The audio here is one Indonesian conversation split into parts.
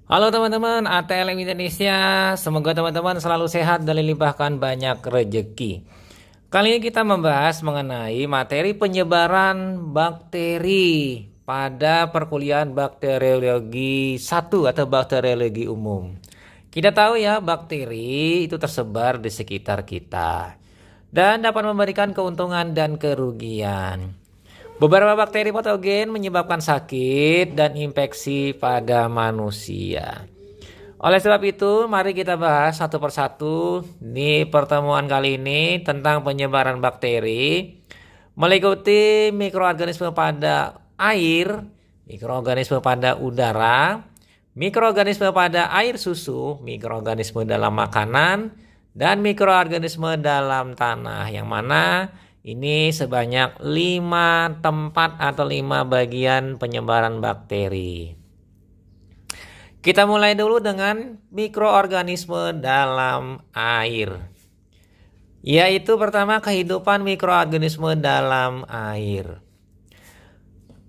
Halo teman-teman, ATLM Indonesia. Semoga teman-teman selalu sehat dan dilimpahkan banyak rezeki. Kali ini kita membahas mengenai materi penyebaran bakteri pada perkuliahan bakteriologi 1 atau bakteriologi umum. Kita tahu ya, bakteri itu tersebar di sekitar kita dan dapat memberikan keuntungan dan kerugian. Beberapa bakteri patogen menyebabkan sakit dan infeksi pada manusia. Oleh sebab itu, mari kita bahas satu persatu di pertemuan kali ini tentang penyebaran bakteri meliputi mikroorganisme pada air, mikroorganisme pada udara, mikroorganisme pada air susu, mikroorganisme dalam makanan, dan mikroorganisme dalam tanah, yang mana ini sebanyak 5 tempat atau 5 bagian penyebaran bakteri. Kita mulai dulu dengan mikroorganisme dalam air. Yaitu pertama, kehidupan mikroorganisme dalam air.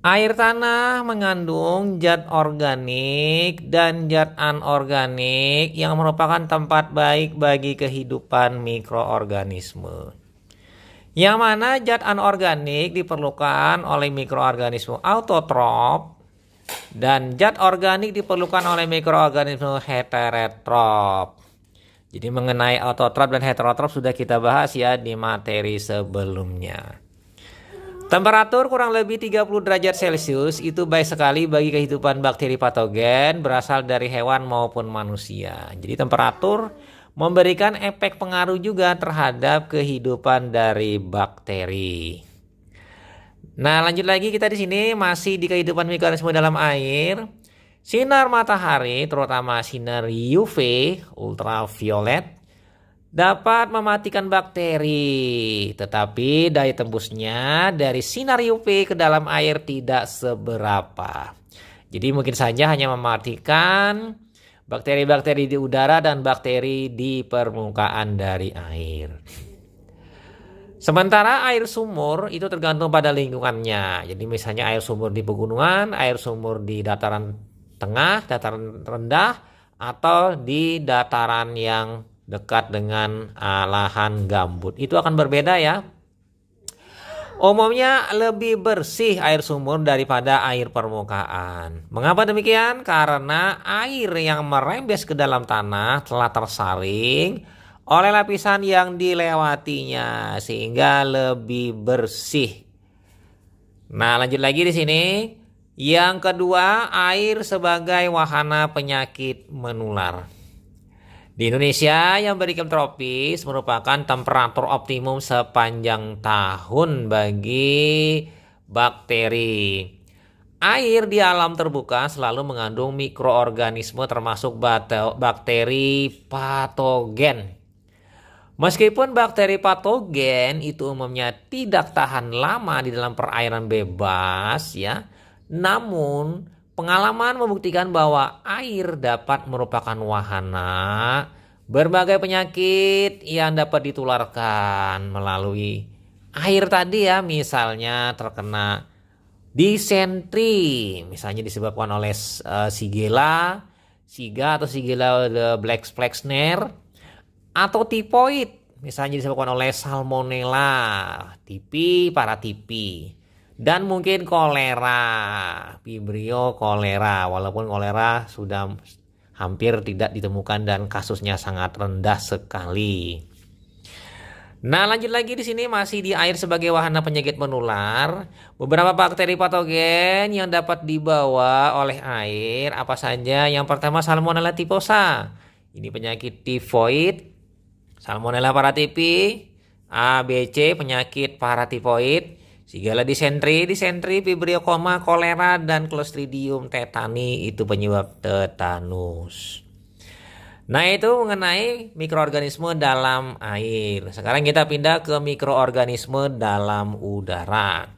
Air tanah mengandung zat organik dan zat anorganik yang merupakan tempat baik bagi kehidupan mikroorganisme. Yang mana zat anorganik diperlukan oleh mikroorganisme autotrof dan zat organik diperlukan oleh mikroorganisme heterotrof. Jadi mengenai autotrof dan heterotrof sudah kita bahas ya di materi sebelumnya. Temperatur kurang lebih 30 derajat Celcius itu baik sekali bagi kehidupan bakteri patogen berasal dari hewan maupun manusia. Jadi temperatur memberikan efek pengaruh juga terhadap kehidupan dari bakteri. Nah, lanjut lagi kita di sini masih di kehidupan mikroorganisme dalam air. Sinar matahari, terutama sinar UV ultraviolet, dapat mematikan bakteri, tetapi daya tembusnya dari sinar UV ke dalam air tidak seberapa. Jadi mungkin saja hanya mematikan bakteri-bakteri di udara dan bakteri di permukaan dari air. Sementara air sumur itu tergantung pada lingkungannya. Jadi misalnya air sumur di pegunungan, air sumur di dataran tengah, dataran rendah, atau di dataran yang dekat dengan lahan gambut. Itu akan berbeda ya. Umumnya lebih bersih air sumur daripada air permukaan. Mengapa demikian? Karena air yang merembes ke dalam tanah telah tersaring oleh lapisan yang dilewatinya sehingga lebih bersih. Nah, lanjut lagi di sini. Yang kedua, air sebagai wahana penyakit menular. Di Indonesia yang beriklim tropis merupakan temperatur optimum sepanjang tahun bagi bakteri. Air di alam terbuka selalu mengandung mikroorganisme termasuk bakteri patogen. Meskipun bakteri patogen itu umumnya tidak tahan lama di dalam perairan bebas ya, namun pengalaman membuktikan bahwa air dapat merupakan wahana berbagai penyakit yang dapat ditularkan melalui air tadi ya. Misalnya terkena disentri, misalnya disebabkan oleh Shigella atau Shigella the Black Flag Snare, atau tipoid, misalnya disebabkan oleh Salmonella tipi, paratipi. Dan mungkin kolera, Vibrio kolera, walaupun kolera sudah hampir tidak ditemukan dan kasusnya sangat rendah sekali. Nah, lanjut lagi di sini masih di air sebagai wahana penyakit menular. Beberapa bakteri patogen yang dapat dibawa oleh air apa saja? Yang pertama Salmonella typhosa. Ini penyakit tifoid. Salmonella paratipi, ABC penyakit paratifoid. Shigella disentri, Vibrio koma, kolera, dan Clostridium tetani itu penyebab tetanus. Nah, itu mengenai mikroorganisme dalam air. Sekarang kita pindah ke mikroorganisme dalam udara.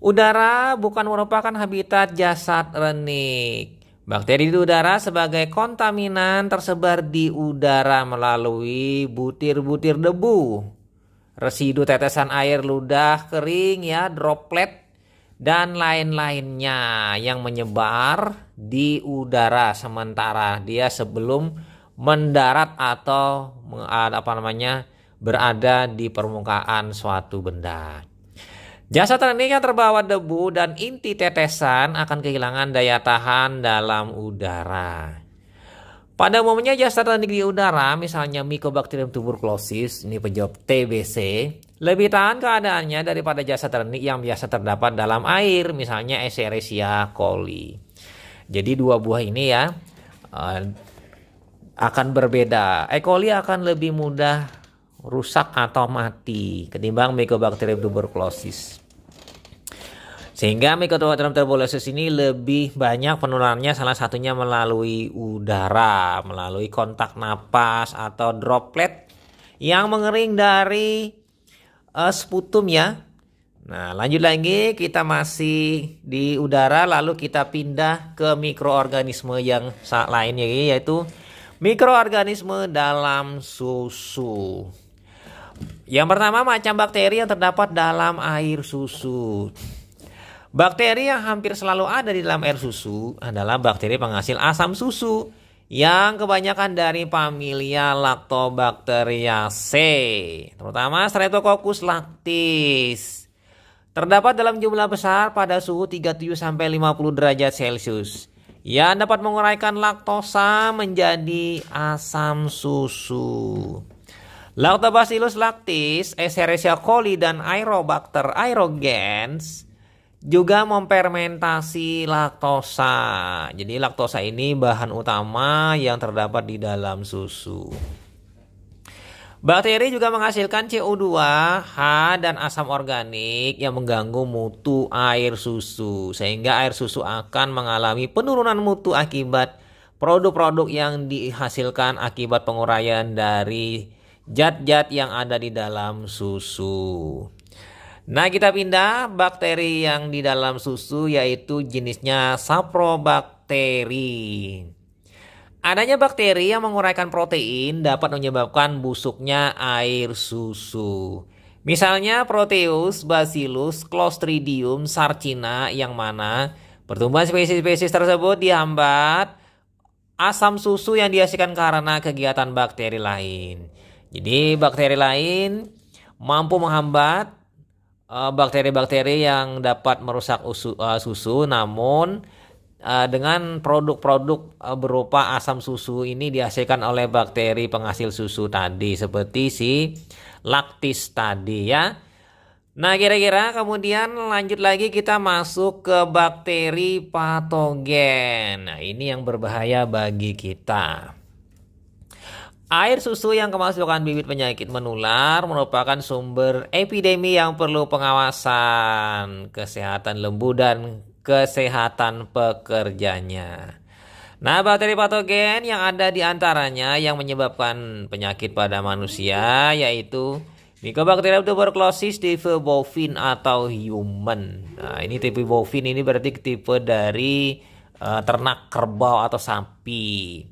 Udara bukan merupakan habitat jasad renik. Bakteri di udara sebagai kontaminan tersebar di udara melalui butir-butir debu, residu tetesan air ludah kering ya, droplet, dan lain-lainnya yang menyebar di udara sementara dia sebelum mendarat atau berada di permukaan suatu benda. Jasa teknik yang terbawa debu dan inti tetesan akan kehilangan daya tahan dalam udara. Pada umumnya jasa teknik di udara, misalnya Mycobacterium tuberculosis, ini penjawab TBC, lebih tahan keadaannya daripada jasa teknik yang biasa terdapat dalam air, misalnya Escherichia coli. Jadi dua buah ini ya akan berbeda. E. coli akan lebih mudah rusak atau mati ketimbang Mycobacterium tuberculosis. Sehingga Mycobacterium tuberculosis ini lebih banyak penularannya, salah satunya melalui udara, melalui kontak napas atau droplet yang mengering dari sputum ya. Nah, lanjut lagi, kita masih di udara, lalu kita pindah ke mikroorganisme yang lainnya, yaitu mikroorganisme dalam susu. Yang pertama, macam bakteri yang terdapat dalam air susu. Bakteri yang hampir selalu ada di dalam air susu adalah bakteri penghasil asam susu yang kebanyakan dari familia Lactobacteriaceae, terutama Streptococcus lactis. Terdapat dalam jumlah besar pada suhu 37-50 derajat Celcius yang dapat menguraikan laktosa menjadi asam susu. Lactobacillus lactis, Escherichia coli, dan Aerobacter aerogens juga memfermentasi laktosa. Jadi laktosa ini bahan utama yang terdapat di dalam susu. Bakteri juga menghasilkan CO2, H, dan asam organik yang mengganggu mutu air susu, sehingga air susu akan mengalami penurunan mutu akibat produk-produk yang dihasilkan akibat penguraian dari zat-zat yang ada di dalam susu. Nah, kita pindah bakteri yang di dalam susu, yaitu jenisnya saprobakteri. Adanya bakteri yang menguraikan protein dapat menyebabkan busuknya air susu. Misalnya Proteus, Bacillus, Clostridium, Sarcina, yang mana pertumbuhan spesies-spesies tersebut dihambat asam susu yang dihasilkan karena kegiatan bakteri lain. Jadi bakteri lain mampu menghambat bakteri-bakteri yang dapat merusak susu, namun dengan produk-produk berupa asam susu ini dihasilkan oleh bakteri penghasil susu tadi, seperti si laktis tadi ya. Nah, kira-kira kemudian lanjut lagi kita masuk ke bakteri patogen. Nah, ini yang berbahaya bagi kita. Air susu yang kemasukan bibit penyakit menular merupakan sumber epidemi yang perlu pengawasan kesehatan lembu dan kesehatan pekerjanya. Nah, bakteri patogen yang ada di antaranya yang menyebabkan penyakit pada manusia yaitu Mycobacterium tuberculosis tipe bovin atau human. Nah, ini tipe bovin ini berarti tipe dari ternak kerbau atau sapi.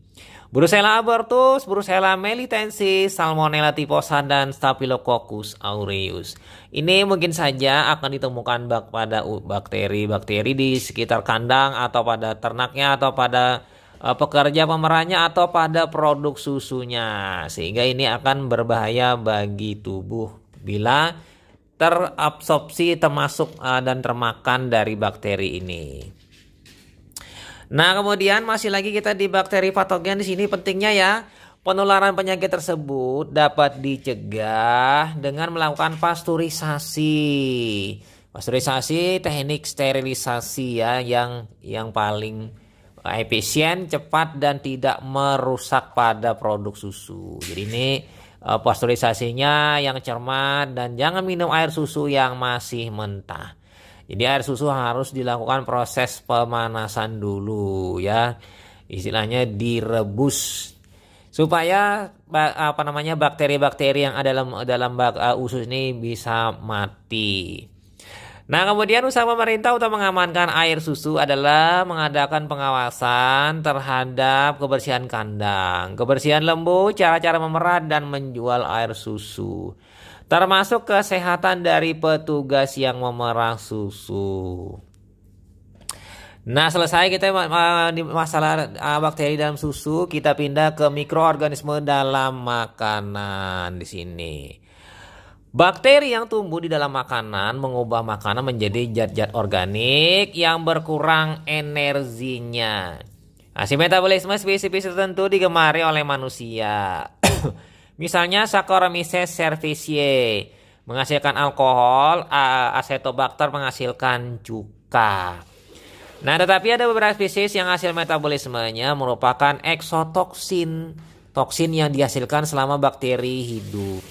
Brucella abortus, Brucella melitensis, Salmonella typhosa, dan Staphylococcus aureus. Ini mungkin saja akan ditemukan pada bakteri-bakteri di sekitar kandang atau pada ternaknya atau pada pekerja pemerannya atau pada produk susunya. Sehingga ini akan berbahaya bagi tubuh bila terabsorpsi termasuk dan termakan dari bakteri ini. Nah, kemudian masih lagi kita di bakteri patogen. Di sini pentingnya ya, penularan penyakit tersebut dapat dicegah dengan melakukan pasteurisasi. Pasteurisasi teknik sterilisasi ya yang paling efisien, cepat, dan tidak merusak pada produk susu. Jadi ini pasteurisasinya yang cermat dan jangan minum air susu yang masih mentah. Jadi air susu harus dilakukan proses pemanasan dulu ya. Istilahnya direbus supaya bakteri-bakteri yang ada dalam usus ini bisa mati. Nah, kemudian usaha pemerintah untuk mengamankan air susu adalah mengadakan pengawasan terhadap kebersihan kandang, kebersihan lembu, cara-cara memerah dan menjual air susu. termasuk kesehatan dari petugas yang memerah susu. Nah, selesai kita di masalah bakteri dalam susu, kita pindah ke mikroorganisme dalam makanan di sini. Bakteri yang tumbuh di dalam makanan mengubah makanan menjadi zat-zat organik yang berkurang energinya. Hasil metabolisme spesies tertentu digemari oleh manusia. Misalnya Saccharomyces cerevisiae menghasilkan alkohol, Acetobacter menghasilkan cuka. Nah, tetapi ada beberapa spesies yang hasil metabolismenya merupakan eksotoksin, toksin yang dihasilkan selama bakteri hidup,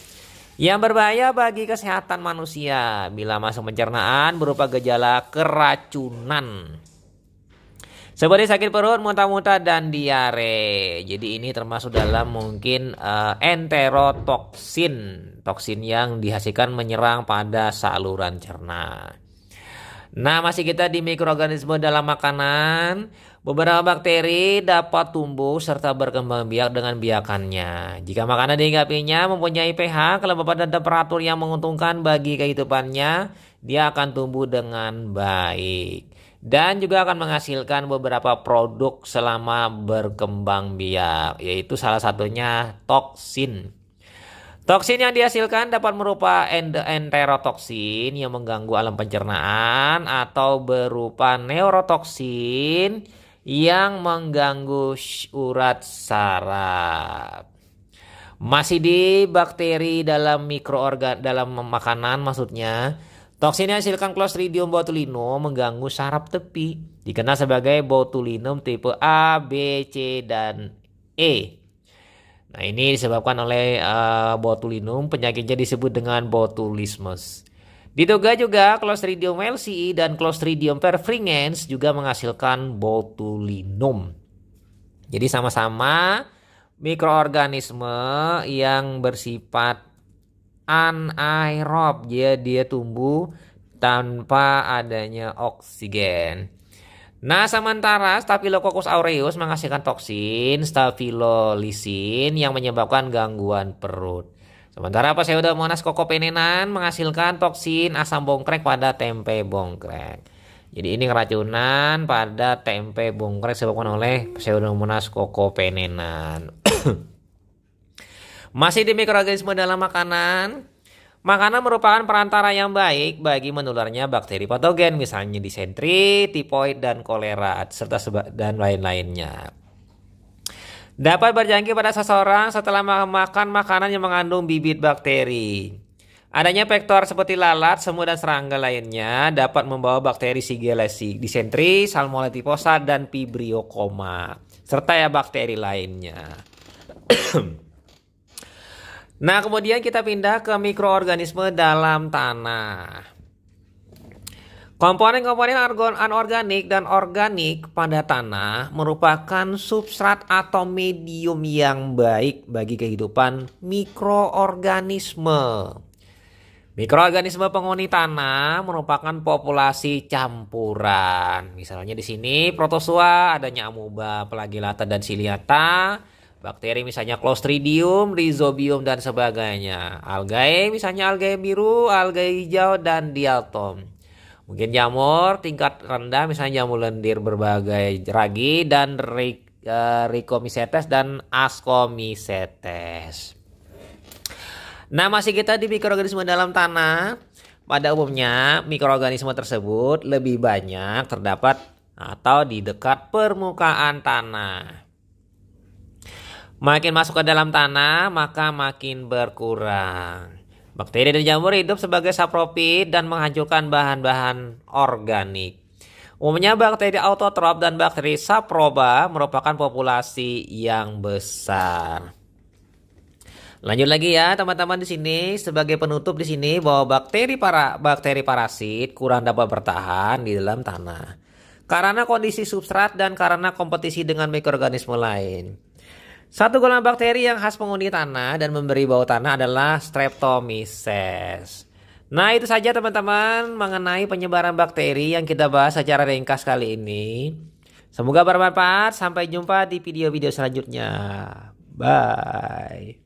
yang berbahaya bagi kesehatan manusia bila masuk pencernaan berupa gejala keracunan, seperti sakit perut, muntah-muntah, dan diare. Jadi ini termasuk dalam mungkin enterotoksin, toksin yang dihasilkan menyerang pada saluran cerna. Nah, masih kita di mikroorganisme dalam makanan. Beberapa bakteri dapat tumbuh serta berkembang biak dengan biakannya. Jika makanan dihinggapinya mempunyai pH, kelembapan dan temperatur yang menguntungkan bagi kehidupannya, dia akan tumbuh dengan baik. Dan juga akan menghasilkan beberapa produk selama berkembang biak, yaitu salah satunya toksin. Toksin yang dihasilkan dapat berupa enterotoksin yang mengganggu alam pencernaan atau berupa neurotoksin yang mengganggu urat saraf. Masih di bakteri dalam dalam makanan maksudnya. Toksin yang dihasilkan Clostridium botulinum mengganggu saraf tepi, dikenal sebagai botulinum tipe A, B, C, dan E. Nah, ini disebabkan oleh botulinum, penyakitnya disebut dengan botulismus. Diduga juga Clostridium lci dan Clostridium perfringens juga menghasilkan botulinum. Jadi sama-sama mikroorganisme yang bersifat anaerob, dia tumbuh tanpa adanya oksigen. Nah, sementara Staphylococcus aureus menghasilkan toksin staphylolysin yang menyebabkan gangguan perut. Sementara Pseudomonas cocopenenan menghasilkan toksin asam bongkrek pada tempe bongkrek. Jadi ini keracunan pada tempe bongkrek disebabkan oleh Pseudomonas cocopenenan. Masih di mikroorganisme dalam makanan. Makanan merupakan perantara yang baik bagi menularnya bakteri patogen, misalnya disentri, tifoid, dan kolera, serta dan lain-lainnya. Dapat berjangkit pada seseorang setelah makan makanan yang mengandung bibit bakteri. Adanya vektor seperti lalat, semut, dan serangga lainnya dapat membawa bakteri Shigella dysentery, Salmonella typhosa, dan Vibrio coma, serta bakteri lainnya. Nah, kemudian kita pindah ke mikroorganisme dalam tanah. Komponen-komponen anorganik dan organik pada tanah merupakan substrat atau medium yang baik bagi kehidupan mikroorganisme. Mikroorganisme penghuni tanah merupakan populasi campuran. Misalnya di sini protozoa, adanya amoeba, flagellata, dan ciliata. Bakteri misalnya Clostridium, Rhizobium, dan sebagainya. Algae misalnya algae biru, algae hijau, dan diatom. Mungkin jamur tingkat rendah misalnya jamur lendir berbagai ragi dan Rhizomycetes dan Ascomycetes. Nah, masih kita di mikroorganisme dalam tanah. Pada umumnya mikroorganisme tersebut lebih banyak terdapat atau di dekat permukaan tanah. Makin masuk ke dalam tanah, maka makin berkurang. Bakteri dan jamur hidup sebagai saprofit dan menghancurkan bahan-bahan organik. Umumnya bakteri autotrof dan bakteri saproba merupakan populasi yang besar. Lanjut lagi ya teman-teman di sini sebagai penutup di sini bahwa bakteri parasit kurang dapat bertahan di dalam tanah karena kondisi substrat dan karena kompetisi dengan mikroorganisme lain. Satu golongan bakteri yang khas penghuni tanah dan memberi bau tanah adalah Streptomyces. Nah, itu saja teman-teman mengenai penyebaran bakteri yang kita bahas secara ringkas kali ini. Semoga bermanfaat. Sampai jumpa di video-video selanjutnya. Bye.